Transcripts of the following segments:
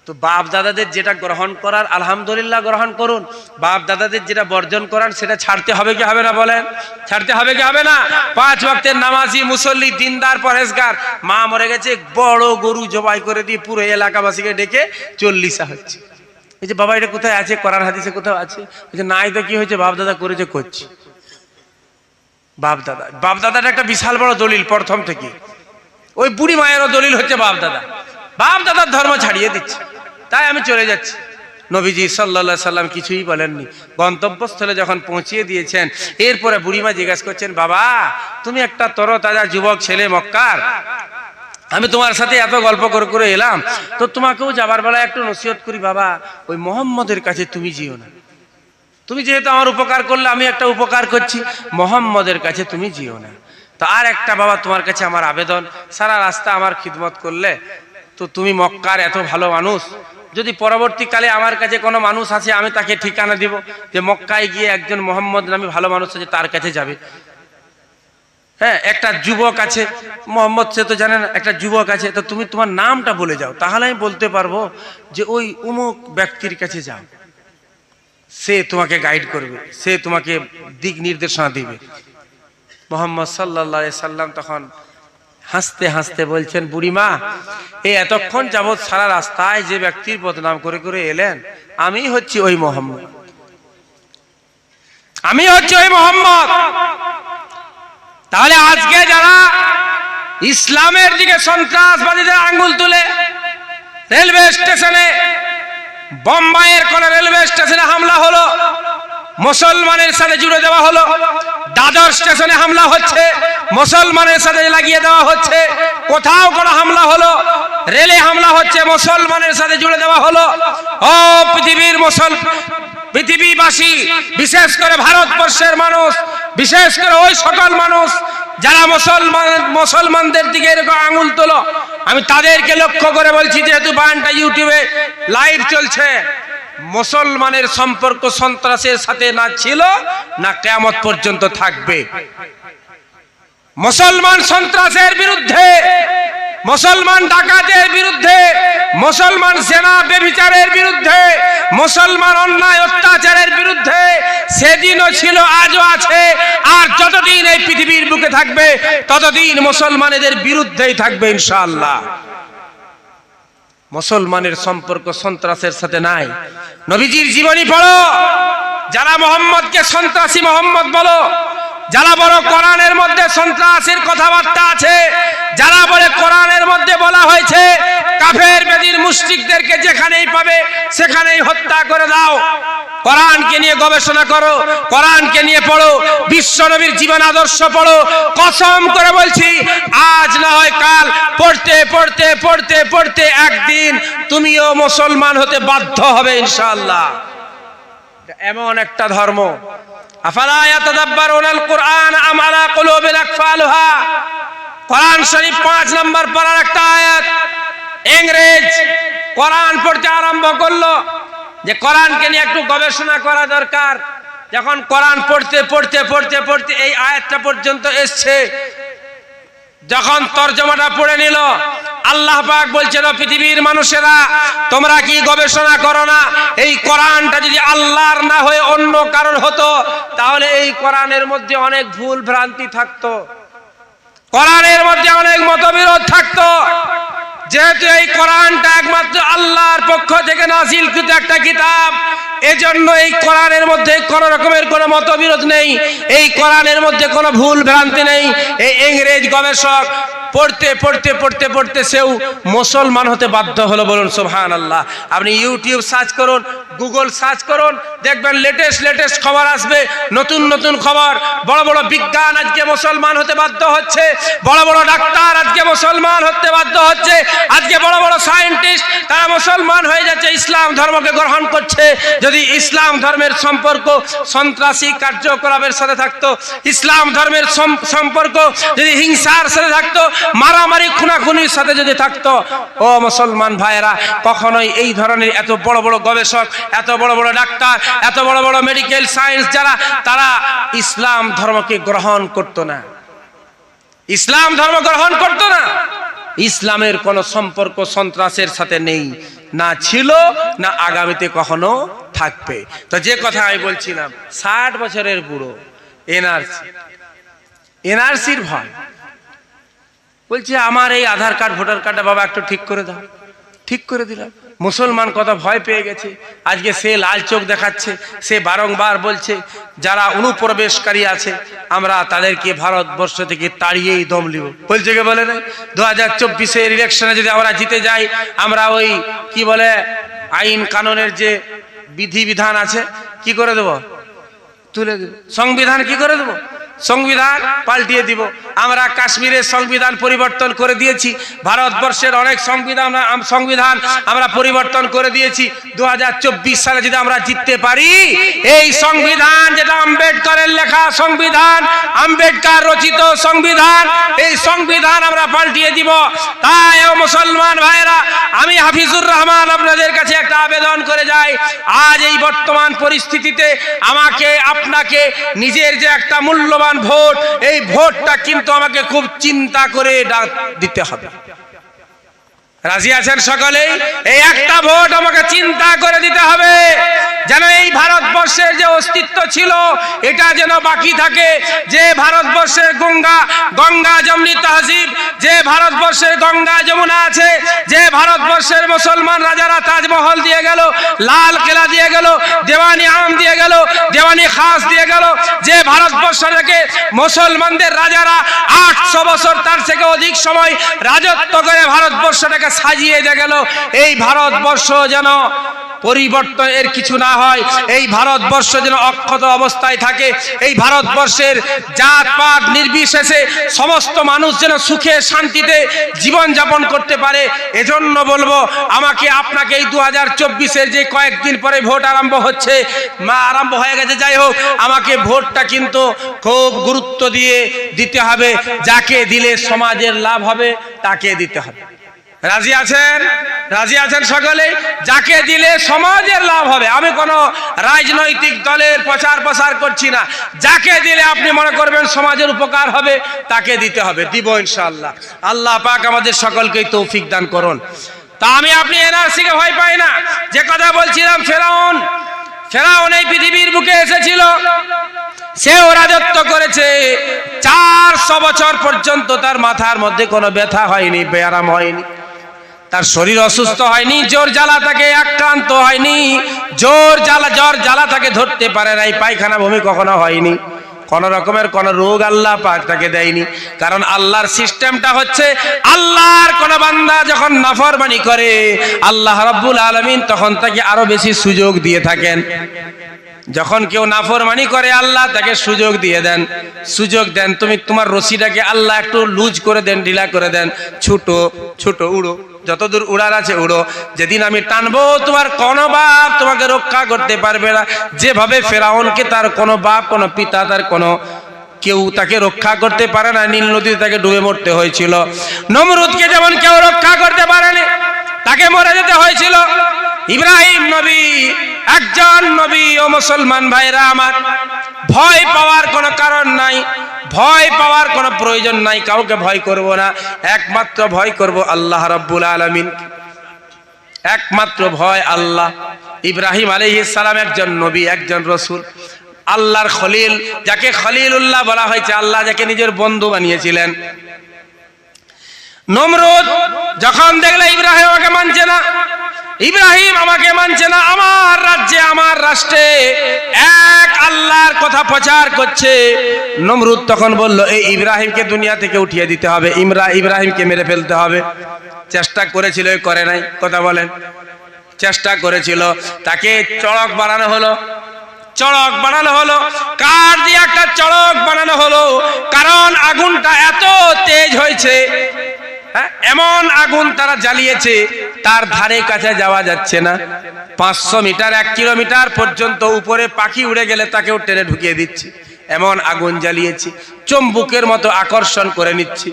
তো বাপ দাদাদের যেটা গ্রহণ করার আলহামদুলিল্লাহ গ্রহণ করুন, বাপ দাদাদের যেটা বর্জন করান সেটা ছাড়তে হবে কি হবে না বলেন? ছাড়তে হবে কি হবে না? 5 ওয়াক্তের নামাজি মুসল্লি দিনদার পরহেজগার, মা মরে গেছে, বড় গরু জবাই করে দিয়ে পুরো এলাকাবাসীকে ডেকে 40 হচ্ছে। এই যে বাবা এটা কোথায় আছে, কোরআন হাদিসে কোথাও আছে? বলছে নাই তো কি হয়েছে, বাপ দাদা করেছে করছি। বাপ দাদাটা একটা বিশাল বড় দলিল প্রথম থেকে। ওই বুড়ি মায়েরও দলিল হচ্ছে বাপ দাদা। বাপ দাদার ধর্ম ছাড়িয়ে দিচ্ছে, তাই আমি চলে যাচ্ছি। নবীজি সাল্লাল্লাহু আলাইহি সাল্লাম কিছুই বলেননি, গন্তব্যস্থলে যখন পৌঁছিয়ে দিয়েছেন, এরপরে বুড়িমা জিজ্ঞাসা করছেন, বাবা তুমি একটা তরতাজা যুবক ছেলে মক্কার, আমি তোমার সাথে এত গল্প করে করে এলাম, তো তোমাকেও যাবার বেলায় একটু নসিহত করি, বাবা ওই মোহাম্মদের কাছে তুমি যেও না। তুমি যেহেতু আমার উপকার করলে, আমি একটা উপকার করছি, মোহাম্মদের কাছে তুমি যেও না। তো আর একটা বাবা তোমার কাছে আমার আবেদন, সারা রাস্তা আমার খিদমত করলে, তো তুমি মক্কার এত ভালো মানুষ, যদি পরবর্তীকালে আমার কাছে কোনো মানুষ আছে, আমি তাকে ঠিকানা দিব যে মক্কায় গিয়ে একজন মোহাম্মদ নামে ভালো মানুষ আছে, তার কাছে যাবে। হ্যাঁ, একটা যুবক আছে, মোহাম্মদ সে তো জানে না, একটা যুবক আছে, তো তুমি তোমার নামটা বলে যাও, তাহলে আমি বলতে পারবো যে ওই অমুক ব্যক্তির কাছে যাও, সে তোমাকে গাইড করবে, সে তোমাকে দিক নির্দেশনা দিবে। মোহাম্মদ সাল্লাল্লাহু আলাইহি সাল্লাম তখন হাসতে হাসতে বলছেন, বুড়িমা এই এতক্ষণ যাবৎ সারা রাস্তায় যে ব্যক্তির বদনাম করে করে এলেন, আমি হচ্ছি ওই মোহাম্মদ, আমি হচ্ছি ওই মোহাম্মদ। তাহলে আজকে যারা ইসলামের দিকে সন্ত্রাসবাদীদের আঙ্গুল তুলে, রেলওয়ে স্টেশনে, বোম্বাইয়ের কোন রেলওয়ে স্টেশনে হামলা হলো, মুসলমানের সাথে জুড়ে দেওয়া হলো, দাদর স্টেশনে হামলা হচ্ছে, মুসলমানের সাথে লাগিয়ে দেওয়া হচ্ছে, কোথাও কোনো হামলা হলো, রেলে হামলা হচ্ছে, মুসলমানের সাথে জুড়ে দেওয়া হলো। ও পৃথিবীবাসী, বিশেষ করে ভারতবর্ষের মানুষ, বিশেষ করে ওই সকল মানুষ যারা মুসলমানদের দিকে এরকম আঙুল তোলো, আমি তাদেরকে লক্ষ্য করে বলছি, যেহেতু বয়ানটা ইউটিউবে লাইভ চলছে, মুসলমানের সম্পর্ক সন্ত্রাসের সাথে না ছিল, না কিয়ামত পর্যন্ত থাকবে। মুসলমান সন্ত্রাসের বিরুদ্ধে, মুসলমান ডাকাতের বিরুদ্ধে, মুসলমান জেনা ব্যভিচারের বিরুদ্ধে, মুসলমান অন্যায় অত্যাচারের বিরুদ্ধে সেদিনও ছিল, আজও আছে, আর যতদিন এই পৃথিবীর বুকে থাকবে ততদিন মুসলমানদের বিরুদ্ধেই থাকবে ইনশাআল্লাহ। মুসলমানের সম্পর্ক সন্ত্রাসের সাথে নাই। নবীজির জীবনী পড়ো, যারা মোহাম্মদকে সন্ত্রাসী মোহাম্মদ বলো, যারা বড় কোরআনের মধ্যে সন্ত্রাসের কথাবার্তা আছে, যারা বলে কোরআনের মধ্যে বলা হয়েছে কাফের বেদির মুশরিকদেরকে যেখানেই পাবে সেখানেই হত্যা করে দাও, কোরআনকে নিয়ে গবেষণা করো, কোরআনকে নিয়ে পড়ো, বিশ্ব নবীর জীবন আদর্শ পড়ো, কসম করে বলছি আজ না হয় কাল, পড়তে পড়তে পড়তে পড়তে একদিন তুমিও মুসলমান হতে বাধ্য হবে ইনশাআল্লাহ। এমন একটা ধর্ম, আফালা ইয়াতাদাব্বারুনাল কুরআন আম আলা কুলুবিন আকফালুহা, কোরআন শরীফ 5 নম্বর পারার একটা আয়াত। ইংরেজ কোরআন পড়তে আরম্ভ করলো যে কোরআনকে নিয়ে একটু গবেষণা করা দরকার। যখন কোরআন পড়তে পড়তে পড়তে পড়তে এই আয়াতটা পর্যন্ত এসছে, যখন তরজমাটা পড়ে নিল, আল্লাহ পাক বলছেন, পৃথিবীর মানুষেরা তোমরা কি গবেষণা করো না? এই কোরআনটা যদি আল্লাহর না হয়ে অন্য কারণ হতো, তাহলে এই কোরআনের মধ্যে অনেক ভুল ভ্রান্তি থাকতো, কোরআনের মধ্যে অনেক মতবিরোধ থাকতো। যেহেতু এই কোরআনটা একমাত্র আল্লাহর পক্ষ থেকে নাযিলকৃত একটা কিতাব, এজন্য এই কোরআনের মধ্যে কোন রকমের কোনো মতবিরোধ নেই, এই কোরআনের মধ্যে কোনো ভুল ভ্রান্তি নেই। এই ইংরেজ গবেষক পড়তে পড়তে পড়তে পড়তে সেও মুসলমান হতে বাধ্য হলো। বলুন সুবহানাল্লাহ। আপনি ইউটিউব সার্চ করুন, গুগল সার্চ করুন, দেখবেন লেটেস্ট খবর আসবে, নতুন নতুন খবর। বড় বড় বিজ্ঞান আজকে মুসলমান হতে বাধ্য হচ্ছে, বড় বড় ডাক্তার আজকে মুসলমান হতে বাধ্য হচ্ছে, আজকে বড় বড় সায়েন্টিস্ট তারা মুসলমান হয়ে যাচ্ছে, ইসলাম ধর্মকে গ্রহণ করছে। যদি ইসলাম ধর্মের সম্পর্ক সন্ত্রাসী কার্যকলাপের সাথে থাকতো, ইসলাম ধর্মের সম্পর্ক যদি হিংসার সাথে থাকতো, মারামারি খুনাখুনির সাথে যদি থাকতো, ও মুসলমান ভাইয়েরা, কখনোই এই ধরনের এত বড় বড় গবেষক, এত বড় বড় ডাক্তার, এত বড় বড় মেডিকেল সায়েন্স যারা, তারা ইসলাম ধর্মকে গ্রহণ করতো না, ইসলাম ধর্ম গ্রহণ করতো না। ইসলামের কোনো সম্পর্ক সন্ত্রাসের সাথে নেই। না ছিল, না আগামীতে কখনো থাকবে। তো যে কথা আমি বলছিলাম, 60 বছরের বুড়ো, এনআরসির ভয়, বলছে আমার এই আধার কার্ড ভোটার কার্ডটা বাবা একটু ঠিক করে দাও। ঠিক করে দিলাম। মুসলমান কত ভয় পেয়ে গেছে, আজকে সে লাল চোখ দেখাচ্ছে, সে বারংবার বলছে যারা অনুপ্রবেশকারী আছে আমরা তাদেরকে ভারতবর্ষ থেকে তাড়িয়েই দম নিব। বলছে কে বলে না, 2024-এর ইলেকশনে যদি আমরা জিতে যাই, আমরা ওই কি বলে আইন কানুনের যে বিধিবিধান আছে কি করে দেব, তুলে দেব। সংবিধান কি করে দেব, সংবিধান পাল্টিয়ে দিব। আমরা কাশ্মীরের সংবিধান পরিবর্তন করে দিয়েছি, ভারতবর্ষের অনেক সংবিধান আমরা পরিবর্তন করে দিয়েছি। 2024 সালে যদি আমরা জিততে পারি, এই সংবিধান যেটা আম্বেদকরের লেখা সংবিধান, আম্বেদকর রচিত সংবিধান, এই সংবিধান আমরা পাল্টিয়ে দিব। তাই ও মুসলমান ভাইরা, আমি হাফিজুর রহমান আপনাদের কাছে একটা আবেদন করে যাই, আজ এই বর্তমান পরিস্থিতিতে আমাকে আপনাকে নিজের যে একটা মূল্যবান ভোট, এই ভোটটা কিন্তু আমাকে খুব চিন্তা করে দিতে হবে। রাজি আছেন সকলেই? এই একটা ভোট আমাকে চিন্তা করে দিতে হবে, যেন এই ভারতবর্ষের যে অস্তিত্ব ছিল এটা যেন বাকি থাকে। যে ভারতবর্ষের গঙ্গা যমুনা তহজিব, যে ভারতবর্ষের গঙ্গা যমুনা আছে, যে ভারতবর্ষের মুসলমান রাজারা তাজমহল দিয়ে গেল, লাল কেলা দিয়ে গেল, দেওয়ানি আম দিয়ে গেল, দেওয়ানি খাস দিয়ে গেল, যে ভারতবর্ষ থেকে মুসলমানদের রাজারা 800 বছর তার থেকে অধিক সময় রাজত্ব করে ভারতবর্ষটাকে সাজিয়ে দিয়ে গেল, এই ভারতবর্ষ যেন পরিবর্তনের কিছু না হয়, এই ভারতবর্ষ যেন অক্ষত অবস্থায় থাকে, এই ভারতবর্ষের জাতপাত নির্বিশেষে সমস্ত মানুষ যেন সুখে শান্তিতে জীবন যাপন করতে পারে। এজন্য বলবো, আমাকে আপনাকে এই 2024-এর যে কয়েকদিন পরে ভোট আরম্ভ হয়ে গেছে, যাই হোক, আমাকে ভোটটা কিন্তু খুব গুরুত্ব দিয়ে দিতে হবে। যাকে দিলে সমাজের লাভ হবে তাকে দিতে হবে। রাজি আছেন? রাজি আছেন সকলে? যাকে দিলে সমাজের লাভ হবে। আমি কোনো রাজনৈতিক দলের প্রচার করছি না, যাকে দিলে আপনি মনে করবেন সমাজের উপকার হবে তাকে দিতে হবে। দিব ইনশাআল্লাহ। আল্লাহ পাক আমাদের সকলকে তৌফিক দান করুন। তা আমি আপনি এনআরসিকে ভয় পাই না। যে কথা বলছিলাম, ফেরাউন এই পৃথিবীর বুকে এসেছিল, সেও রাজত্ব করেছে 400 বছর পর্যন্ত। তার মাথার মধ্যে কোনো ব্যথা হয়নি, ব্যায়াম হয়নি, তার শরীর অসুস্থ হয়নি, জ্বর জ্বালা তাকে আক্রান্ত হয়নি, জ্বর জ্বালা তাকে ধরতে পারে নাই, পায়খানা বমি কখনো হয়নি, কোন রকমের কোন রোগ আল্লাহ পাক তাকে দেয়নি। কারণ আল্লাহর সিস্টেমটা হচ্ছে, আল্লাহর কোন বান্দা যখন নাফরমানি করে আল্লাহ রাব্বুল আলামিন তখন তাকে আরো বেশি সুযোগ দিয়ে থাকেন। যখন কেউ নাফরমানি করে আল্লাহ তাকে সুযোগ দিয়ে দেন, সুযোগ দেন, তুমি তোমার রশিটাকে আল্লাহ একটু লুজ করে দেন, ঢিলা করে দেন, ছোট উড়ো, যতদূর উড়ার আছে উড়ো। যেদিন আমি টানবো তোমার কোনো বাপ তোমাকে রক্ষা করতে পারবে না। যেভাবে ফেরাউনকে তার কোনো বাপ, কোনো পিতা, তার কোনো কেউ তাকে রক্ষা করতে পারে না, নীল নদীতে তাকে ডুবে মরতে হয়েছিল। নমরুদকে যেমন কেউ রক্ষা করতে পারেনি, তাকে মরে যেতে হয়েছিল। ইব্রাহিম নবী একজন নবী। ও মুসলমান ভাইরা আমার, ভয় পাওয়ার কোনো কারণ নাই, ভয় পাওয়ার কোনো প্রয়োজন নাই, কাউকে ভয় করব না, একমাত্র ভয় করব আল্লাহ রাব্বুল আলামিন। একমাত্র ভয় আল্লাহ। ইব্রাহিম আলাইহিস সালাম একজন নবী, একজন রাসূল, আল্লাহর খলিল, যাকে খলিলুল্লাহ বলা হয়েছে, আল্লাহ যাকে নিজের বন্ধু বানিয়েছিলেন। নমরুদ যখন দেখলে ইব্রাহিম আমাকে মানছে না, ইব্রাহিম আমাকে মানছে না, আমার রাজ্যে, আমার রাষ্ট্রে এক আল্লাহর কথা প্রচার করছে, নমরুদ তখন বলল এই ইব্রাহিমকে দুনিয়া থেকে উঠিয়ে দিতে হবে, ইব্রাহিমকে মেরে ফেলতে হবে। চেষ্টা করেছিল, করে নাই, কথা বলেন? চেষ্টা করেছিল, তাকে চড়ক বানানো হলো, চড়ক বানানো হলো, কাঠ দিয়ে একটা চড়ক বানানো হলো। কারণ আগুনটা এত তেজ হয়েছে, এমন আগুন তারা জ্বালিয়েছে তার ধারে কাছে যাওয়া যাচ্ছে না। 500 মিটার, 1 কিলোমিটার পর্যন্ত উপরে পাখি উড়ে গেলে তাকেও টেনে ঢুকিয়ে দিচ্ছি, এমন আগুন জ্বালিয়েছি, চুম্বকের মতো আকর্ষণ করে নিচ্ছি।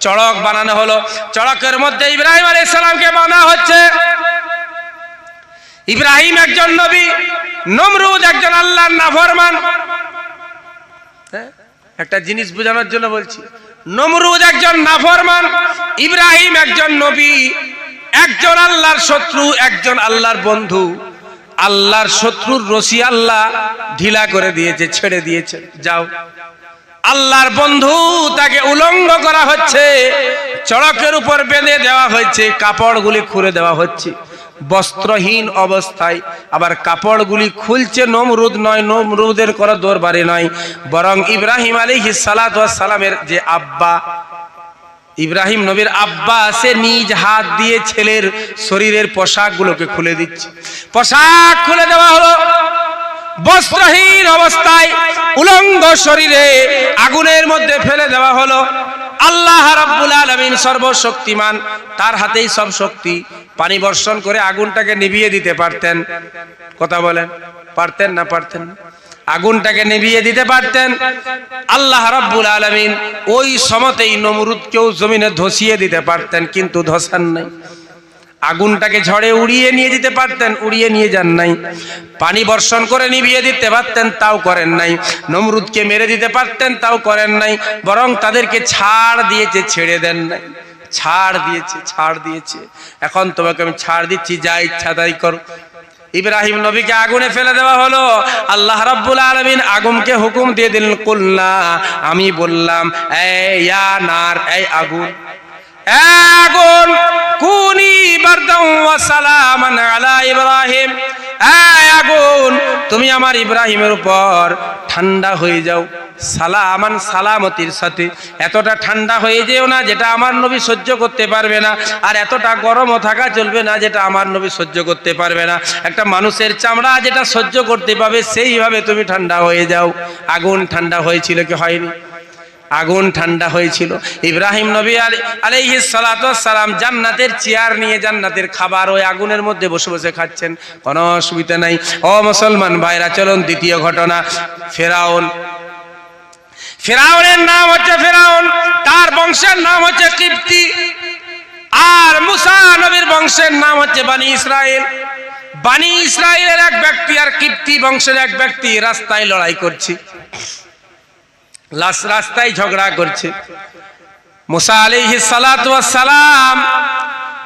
চড়ক বানানো হলো, চড়কের মধ্যে ইব্রাহিম আলাইহিস সালামকে বানা হচ্ছে। ইব্রাহিম একজন নবী, নমরুদ একজন আল্লাহর নাফরমান। একটা জিনিস বোঝানোর জন্য বলছি, নমরুদ একজন নাফরমান, ইব্রাহিম একজন নবী। একজন আল্লাহর শত্রু, একজন আল্লাহর বন্ধু। আল্লাহর শত্রুর রশি আল্লাহ ঢিলা করে দিয়েছে, ছেড়ে দিয়েছে, যাও। আল্লাহর বন্ধু তাকে উলঙ্গ করা হচ্ছে, চড়কের উপর বেঁধে দেওয়া হয়েছে, কাপড়গুলি খুলে দেওয়া হচ্ছে বস্ত্রহীন অবস্থায়। আবার কাপড়গুলি খুলছে নমরুদ নয়, নমরুদের কোনো দরবারে নয়, বরং ইব্রাহিম আলাইহিস সালাতু ওয়াস সালামের যে আব্বা, ইব্রাহিম নবীর আব্বা, সে নিজ হাত দিয়ে ছেলের শরীরের পোশাকগুলোকে খুলে দিচ্ছে। পোশাক খুলে দেওয়া হলো, বস্ত্রহীন অবস্থায় উলঙ্গ শরীরে আগুনের মধ্যে ফেলে দেওয়া হলো। আল্লাহ রাব্বুল আলামিন সর্বশক্তিমান, তার হাতেই সব শক্তি। পানি বর্ষণ করে আগুনটাকে নিভিয়ে দিতে পারতেন। কথা বলেন, পারতেন না পারতেন না? আগুনটাকে নিভিয়ে দিতে পারতেন। আল্লাহ রাব্বুল আলামিন ওই সময়তেই নমরুদকেও জমিনে ধসিয়ে দিতে পারতেন, কিন্তু ধসান নাই। আগুনটাকে ঝড়ে উড়িয়ে নিয়ে যেতে পারতেন, উড়িয়ে নিয়ে যান নাই। পানি বর্ষণ করে নিভিয়ে দিতে পারতেন, তাও করেন নাই। নমরুদকে মেরে দিতে পারতেন, তাও করেন নাই। বরং তাদেরকে ছাড় দিয়েছে, ছেড়ে দেন নাই। ছাড় দিয়েছে, ছাড় দিয়েছে। এখন তোমাকে আমি ছাড় দিচ্ছি, যা ইচ্ছা তাই করো। ইব্রাহিম নবীকে আগুনে ফেলে দেওয়া হলো। আল্লাহ রাব্বুল আলামিন আগুনকে হুকুম দিয়ে দিলেন, কুলনা, আমি বললাম, ইয়া নার, এই আগুন, আগুন, কুনি বারদাও ওয়া সালামান আলা ইব্রাহিম, আগুন, তুমি আমার ইব্রাহিমের উপর ঠান্ডা হয়ে যাও। সালামান, সালামতির সাথে। এতটা ঠান্ডা হয়ে যেও না যেটা আমার নবী সহ্য করতে পারবে না, আর এতটা গরমও থাকা চলবে না যেটা আমার নবী সহ্য করতে পারবে না। একটা মানুষের চামড়া যেটা সহ্য করতে পারবে সেইভাবে তুমি ঠান্ডা হয়ে যাও। আগুন ঠান্ডা হয়েছিল কি হয়নি? আগুন ঠান্ডা হয়েছিল। ইব্রাহিম নবী আলাইহিস সালাতু ওয়াস সালাম জান্নাতের চেয়ার নিয়ে জান্নাতের খাবার ওই আগুনের মধ্যে বসে বসে খাচ্ছেন, কোনো অসুবিধা নাই। ও মুসলমান ভাইরা, চলুন দ্বিতীয় ঘটনা। ফেরাউন, ফেরাউনের নাম হচ্ছে ফেরাউন, তার বংশের নাম হচ্ছে কিপ্তি। আর মুসা নবীর বংশের নাম হচ্ছে বনি ইসরাইল। বনি ইসরাইলের এক ব্যক্তি আর কিপ্তি বংশের এক ব্যক্তি রাস্তায় লড়াই করছে, রাস্তায় ঝগড়া করছে। মুসা আলাইহিস সালাতু ওয়াস সালাম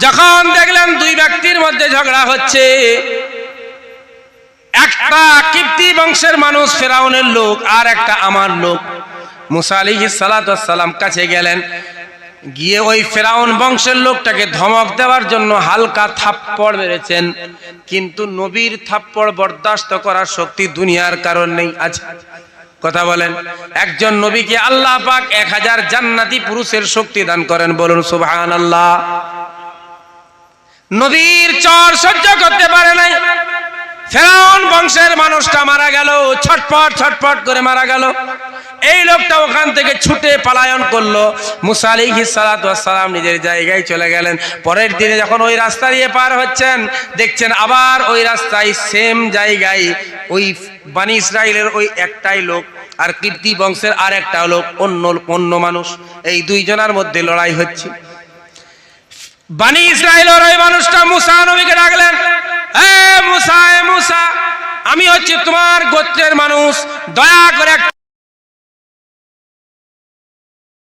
যখন দেখলেন দুই ব্যক্তির মধ্যে ঝগড়া হচ্ছে, একটা কিপ্তি বংশের মানুষ ফেরাউনের লোক, আর একটা আমার লোক, মুসা আলাইহিস সালাতু ওয়াস সালাম কাছে গেলেন, গিয়ে ওই ফেরাউন বংশের লোকটাকে ধমক দেওয়ার জন্য হালকা থাপ্পড় মেরেছেন। কিন্তু নবীর থাপ্পড় বরদাস্ত করার শক্তি দুনিয়ার কারণ নেই। আচ্ছা কথা বলেন, একজন নবীকে আল্লাহ পাক 1000 জান্নাতি পুরুষের শক্তি দান করেন, বলুন সুবহানাল্লাহ। নবীর চর সহ্য করতে পারে নাই, ফেরাউন বংশের মানুষটা মারা গেল, ছটপট ছটপট করে মারা গেল। এই লোকটা ওখান থেকে ছুটে পলায়ন করলো। মুসা আলাইহিস সালাতু ওয়াস সালাম নিজের জায়গায় চলে গেলেন। পরের দিনে যখন ওই রাস্তা দিয়ে পার হচ্ছেন, দেখছেন আবার ওই রাস্তায় সেম জায়গায় ওই বনি ইসরাইলের ওই একটাই লোক আর কিপ্তি বংশের আর একটা লোক, অন্য মানুষ, এই দুইজনের মধ্যে লড়াই হচ্ছে। বনি ইসরাইলের ওই মানুষটা মুসা নবীকে ডাকলেন, এ মুসা, এ মুসা, আমি হচ্ছে তোমার গোত্রের মানুষ, দয়া করে